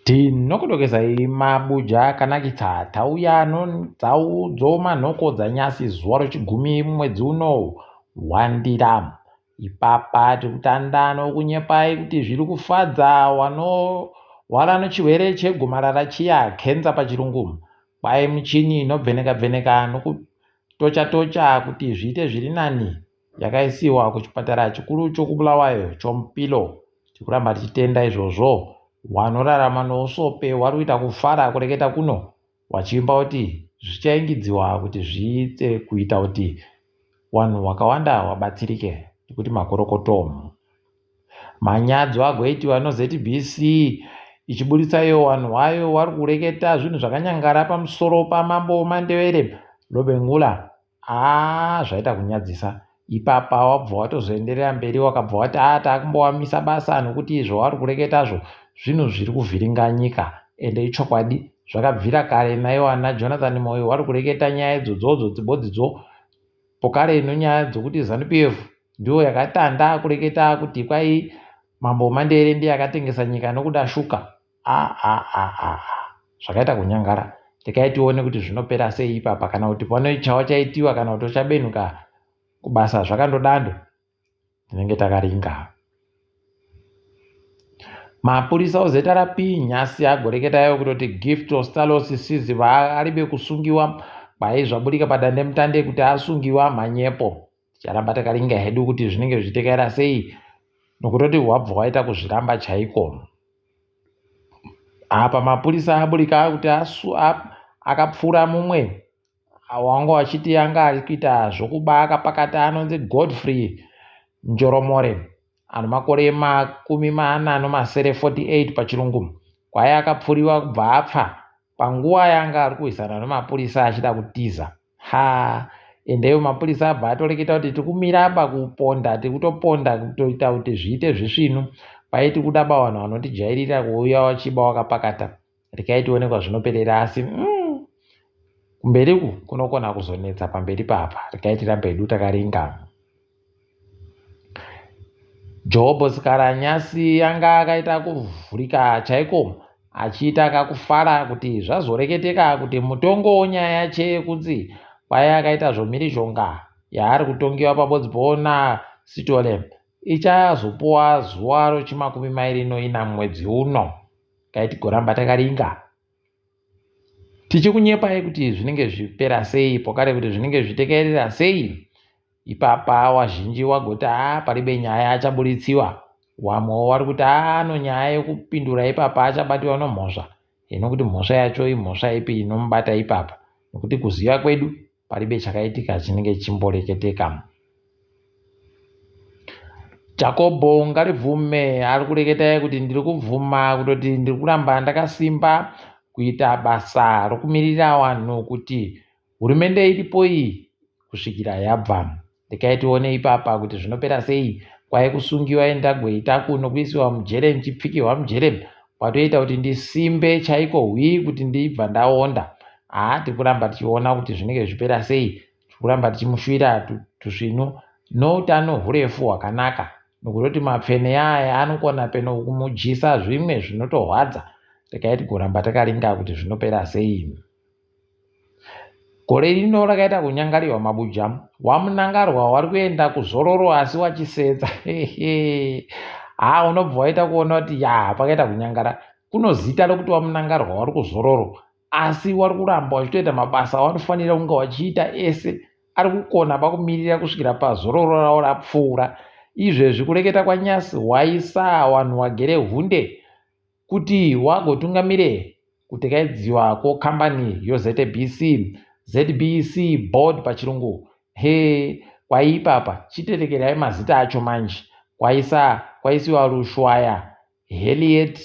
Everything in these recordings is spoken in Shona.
Tinokutokezai mabuja akanakisa tauya dzaudzoma nhoko dzanyasi zuva rechigumi mwedzi uno wandira. Ipapa tikutandano kunyepai kuti zviri kufadza wanorwara nechirwere chegomarara chiya kenza pachirungu. Kwai michini inovheneka nokutocha kuti zviite zviri nani yakaisiwa kuchipatara chikuru chokubulawayo choMupilo. Tikuramba tichitenda izvozvo. Wanorarama nousope wari kuita kufara kureketa kuno wachimba kuti zvichaingidziwa kuti zviite kuita kuti wanhu wakawanda wabatsirike, kuti makorokotomu. Manyadzo agoitiwa noZBC ichibudisa iyo wanhu wayo wari kureketa zvinhu zvakanyangara pamusoro pamambo Mandebele Lobengula. Zvaita kunyadzisa. Ipapa wabva watozoenderera mberi wakabva wati takumbowamisa basa nokuti izvo wari kureketazvo zvinhu zviri kuvhiringanyika ende ichokwadi zvakabvira kare naiwo ana Jonathan Moyo wari kureketa nyaya idzodzo dzibodzidzo pokare nonyaya dzokuti ZANU-PF ndiyo yakatanda kureketa kuti kwai mambo Mandebele ndiye akatengesa nyika nokuda shuka. Zvakaita kunyangara. Tikai tione kuti zvinopera sei ipapa, kana kuti pane chaitiwa kana kuti chabenuka kubasa zvakandodando tinenge takaringa. Mapurisa oZRP nyasi agoreketayo kutoti Gift Ostalos Siziva aribe kusungiwa kwai zvabudika padandemutande kuti asungiwa manyepo. Ticharamba takaringa hedu kuti zvinenge zvichitekaira sei nokutoti wabva waita kuzviramba chaiko. Apa mapurisa abudika kuti akapfura mumwe wanga wachiti anga ari kuita zvokuba akapakata anonzi Godfrey Njoromore ano makore 48 pachirungu. Kwai akapfuriwa kubva apfa panguva yanga ari kuisana nemapurisa achida kutiza. Endeyo mapurisa abva atoreketa kuti tikumira pakuponda, tikutoponda kutoita kuti zviite zvisvinu. Kwai tikudaba vanhu vanotijairira kuuya wachiba wakapakata. Rekai tione kwazvinoperera, asi kumberiku kunokona kuzonetsa pamberi papa. Rekai tirambe hedu takaringa. Job Sikaranyasi yanga akaita kuvhurika chaiko achiita kakufara kuti zvazoreketeka kuti mutongo nyaya chekunzi kwai akaita zvomhirizhonga yaari kutongiwa pabodzibona Sitolem ichazopuwa zuva rochi24 mwedzi uno. Kai tigoramba takaringa tichikunyepai kuti zvinenge zvipera sei, pokare kuti zvinenge zvitekerera sei. Ipapa wazhinji wagoti paribe nyaya achabuditsiwa. Wamwe wari kuti nyaya yekupindura ipapa achabatiwa nomhosva. Hino kuti mhosva yacho imhosva ipi inomubata ipapa, nokuti kuziva kwedu paribe chakaitika chinenge chimboreketeka. Jacobo Ngaribvume ari kureketa kuti ndiri kubvuma kutoti ndiri kuramba ndakasimba kuita basa rokumirira vanhu kuti hurumende iripo iyi kusvikira yabva. Rekai tione ipapa kuti zvinopera sei. Kwai kusungiwa endagweita kuno kuisiwa mujere ndichipfikirwa mujere kwatoita kuti ndisimbe chaiko kuti ndibva ndaonda. Tikuramba tichiona kuti zvinenge zvipera sei. Tikuramba tichimushuvira tusvinu noutano hurefu hwakanaka, nokutoti mapfene aya anokona peno kumujisa zvimwe zvinotorwadza. Rekai tigoramba takaringa kuti zvinopera sei. Gore rino rakaita kunyangariwa mabuja. Wamunangarwa wari kuenda kuzororo asi wachisedza. Unobva waita kuona kuti pakaita kunyangara. Kuno zita rokuti wamunangarwa wari kuzororo asi wari kuramba wachitoita mabasa wanofanira kunge wachiita ese. Ari kukona pakumirira kusvikira pazororo rawo rapfuura. Izvezvi kureketa kwanyasi waisa wanhu wagere hunde kuti wagotungamire kutekaidziwa kwekambani ZBC board pachirungu. Kwaipapa chitetekerai mazita acho manje. Kwaisiwa Rushwaya Heliet,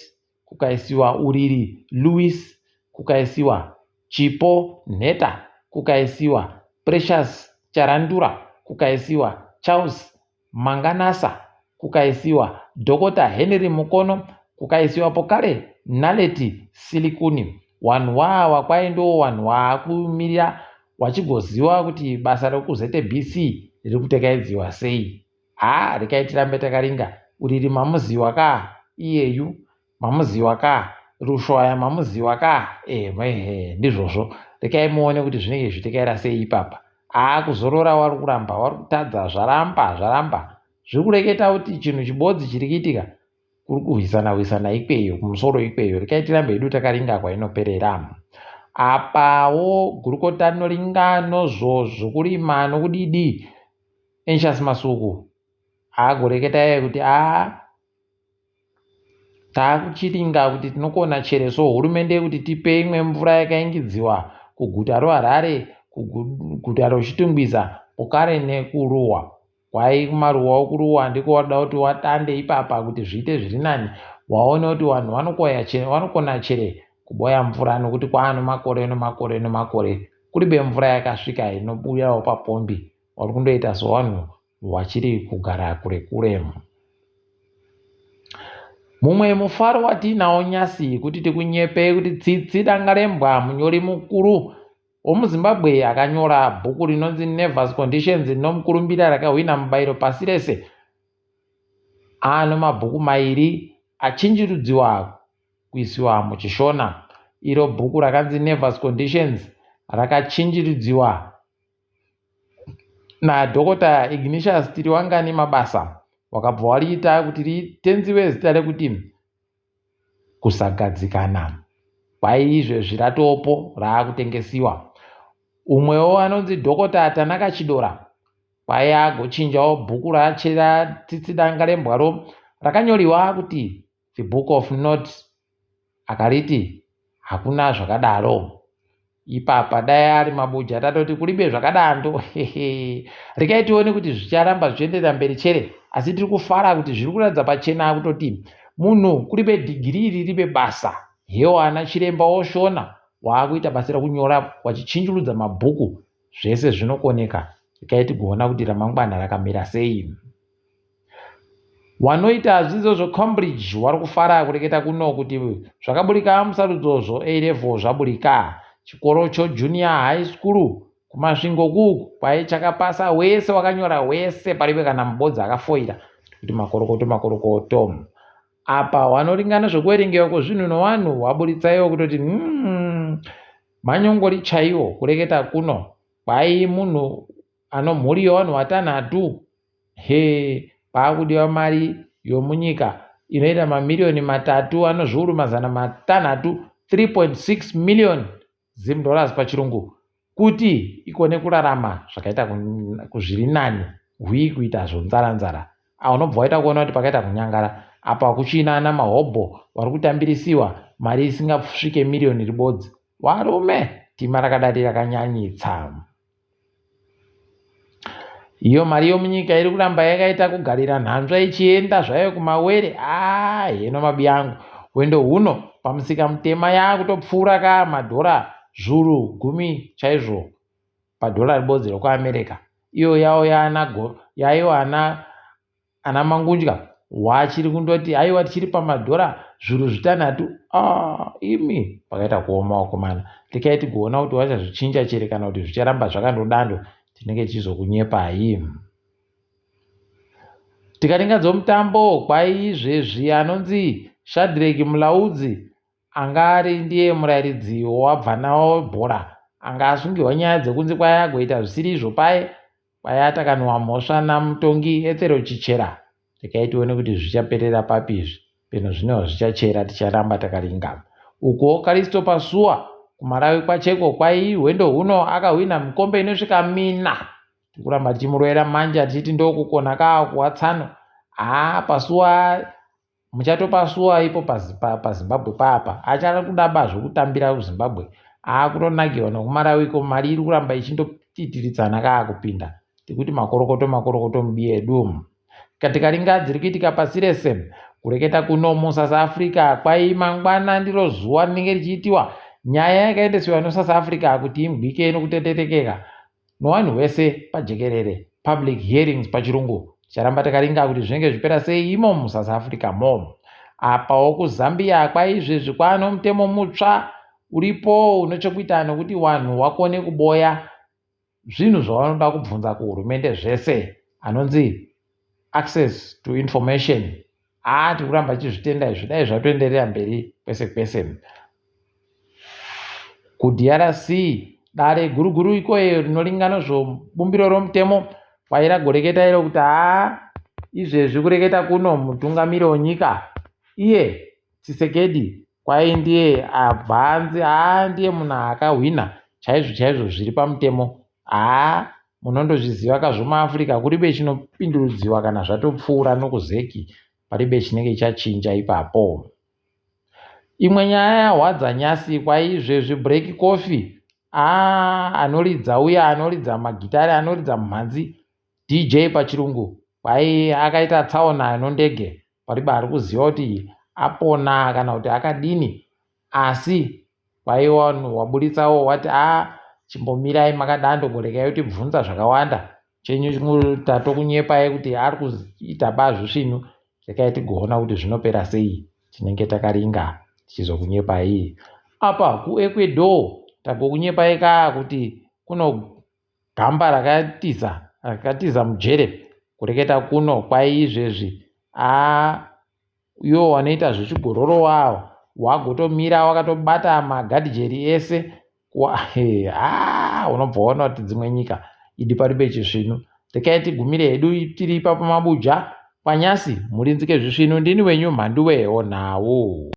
kukaisiwa Uriri Louis, kukaisiwa Chipo Nheta, kukaisiwa Precious Charandura, kukaisiwa Charles Manganasa, kukaisiwa Dr. Henry Mukono, kukaisiwa pokare Naleti Silikuni. Wanhu wawa kwaindo wanhu waakumirira wachigoziva kuti basa rekuZBC riri kutekaidziwa sei. Rekai tirambe takaringa. Uriri mamuziwa ka iyeyu, mamuziwa ka rushwaya mamuziwa ka ndizvozvo. Rekai muone kuti zvinenge zvichitekaira sei ipapa. Kuzorora wari kuramba, wari kutadza, zvaramba. Zviri kureketa kuti chinhu chibodzi chiri kuitika kuri kuhwisana ikweyo, kumusoro ikweyo. Rekai tirambe hedu takaringa kwainoperera. Apawo gurukota rinoringano zvokurima nokudidi. Anxious Masuku agoreketa kuti takuchiringa kuti tinokona chere hurumende kuti tipe imwe mvura yakaingidziwa kuguta roHarare, kuguta roChitungwiza, pokare nekuruwa. Kwai kumaruwa okuruwa ndiko wada kuti watande ipapa kuti zviite zviri nani. Waone kuti vanhu vanokona chere kuboya mvura nokuti kwaano makore. Kuribe mvura yakasvika inobuyawo papombi. Wari kundoita sevanhu vachiri kugara kure. Mumwe mufaro watinawo nyasi kuti tikunyepe kuti Tsitsi Dangarembwa, munyori mukuru womuZimbabwe, akanyora bhuku rinonzi Nervous Conditions rinomukurumbira rakahwina mubayiro pasi rese. Ano mabhuku mairi achinjirudziwa kuisiwa muchishona. Iro bhuku rakanzi Nervous Conditions rakachinjiridziwa naDr. Ignatius Tiriwangani Mabasa, wakabva wariita kuti ritenziwe zita rekuti kusagadzikana. Kwai izvezvi ratopo raakutengesiwa. Umwewo anonzi Dr. Tanaka Chidora, kwai agochinjawo bhuku rachera Tsitsi Dangarembwaro rakanyoriwa kuti The Book of Not, akariti hakuna zvakadaro. Ipapa dai ari mabuja tatoti kuribe zvakadando. Rekai tione kuti zvicharamba zvichienderera mberi chere, asi tiri kufara kuti zviri kuratidza pachena kutoti munhu kuribe dhigiri riribe basa. Hewa ana chiremba oshona waakuita basa rekunyora wachichinjurudza mabhuku, zvese zvinokoneka. Rekai tigoona kuti ramangwana rakamira sei. Wanoita zvidzidzo zveCambridge wari kufara kureketa kuno kuti zvakaburika musarudzozvo A-level zvaburika. Chikoro junior high school kumasvingo kwai chakapasa wese, wakanyora wese, paribe kana mubodzi akafoira kuti makorokoto. Apa wanoringana zvekuerengewa kwezvinhu nevanhu waburitsayo kutoti manyongori chaiwo kureketa kuno. Kwai munhu ano mhuri yevanhu vatanhatu, paakudiwa mari yomunyika inoita mamiliyoni 3 anozviuru 600, 3.6 million $3 pachirungu, kuti ikone kurarama zvakaita kuzviri nani, kuita zvonzara. Unobva waita kuona kuti pakaita kunyangara. Apa kuchina ana mahobho wari kutambirisiwa mari isingasvike miliyoni ribodzi. Warume, tima rakadari rakanyanyitsa. Iyo mari yomunyika iri kuramba yakaita kugarira nhanzva ichienda zvayo kumawere. Heno mabi angu, wendo huno pamusika mutema yakutopfuura madhora zviuru 10 chaizvo padhora ribodzi rekuAmerica. Iyo yayo ana mangunja wachiri kundoti aiwa tichiri pamadhora zviuru 6. Imi pakaita kuoma wakomana. Rekai tigoona kuti wachazvichinja chere kana kuti zvicharamba zvakandodando, tinenge tizokunyepai. Tikaringadza mutambo, kwai izvezvi anonzi Shadrack Mulaudzi anga ari ndiye murairidzi wabva nawo bhora, anga asungirwa nyaya dzekunzi kwai agoita zvisiri izvo kwai atakanwa mhosva namutongi Ethero Chichera. Rekai tione kuti zvichaperera papi izvi. Peno zvino zvichachera, ticharamba takaringa. Uko Karisto Pasuwa kuMarawi kwacheko, kwai wendo huno akahwina mikombe inosvika mina. Tikuramba tichimurwera manja tichiti ndokukona kuwatsano. Pasuwa muchatopasuwa ipo paZimbabwe papa. Achada kudaba zvokutambira kuZimbabwe. Kutonakirwa nokuMarawiko, mari iri kuramba ichindotitiridzana kaakupinda. Tikuti makorokoto mubi edu. Tikaringa dziri kuitika pasi rese, kureketa kuno muSouth Africa, kwai mangwana ndiro zuva rinenge richiitiwa nyaya yakaendeswa noSouth Africa kuti imbwike nokutetetekeka nowanhu wese pajekerere, public hearings pachirungu. Ticharamba takaringa kuti zvinenge zvipera sei imo muSouth Africa mo. Apawo kuZambia, kwai izvezvi kwaano mutemo mutsva uripo unochokuita nokuti vanhu vakone kuboya zvinhu zvavanoda kubvunza kuhurumende zvese, anonzi access to information. tiri kuramba chizvitenda izvi dai zvatoenderera mberi kwese kwese. KuDRC dare guruguru ikoyo rinoringana zvobumbiro romutemo kwairagoreketa iro kuti izvezvi kureketa kuno mutungamiri wenyika iye Tshisekedi kwai ndiye abvanzi ndiye munhu akahwina chaizvo chaizvo zviri pamutemo. Munondozviziva kazvomuAfrica kuribe chinopindurudziwa kana zvatopfuura nokuzeki, paribe chinenge chachinja ipapo. Imwe nyaya yahwadza nyasi kwaizvezvi Black Coffee anoridza uya anoridza magitari anoridza mhanzi DJ pachirungu kwai akaita tsaona inondege, paribe ari kuziva kuti apona kana kuti akadini, asi kwai vanhu waburitsawo wati chimbomirai makadandogorekai kuti bvunza zvakawanda chenyu tatokunyepai kuti ari kuita zvisvinu rekai tigoona kuti zvinopera sei, tinenge takaringa tichizokunyepai. Apa kuEcuador tagokunyepai kuti kuno gamba rakatiza mujere kureketa kuno kwai izvezvi iwo wanoita zvechigororo wagotomira wakatobata magadhijeri ese unobva waona kuti dzimwe nyika idi paribe chizvinu. Rekai tigumire hedu tiri ipa pamabuja panyasi murinzike zvisvinu. Ndini wenyu Mhanduwe Onhawu.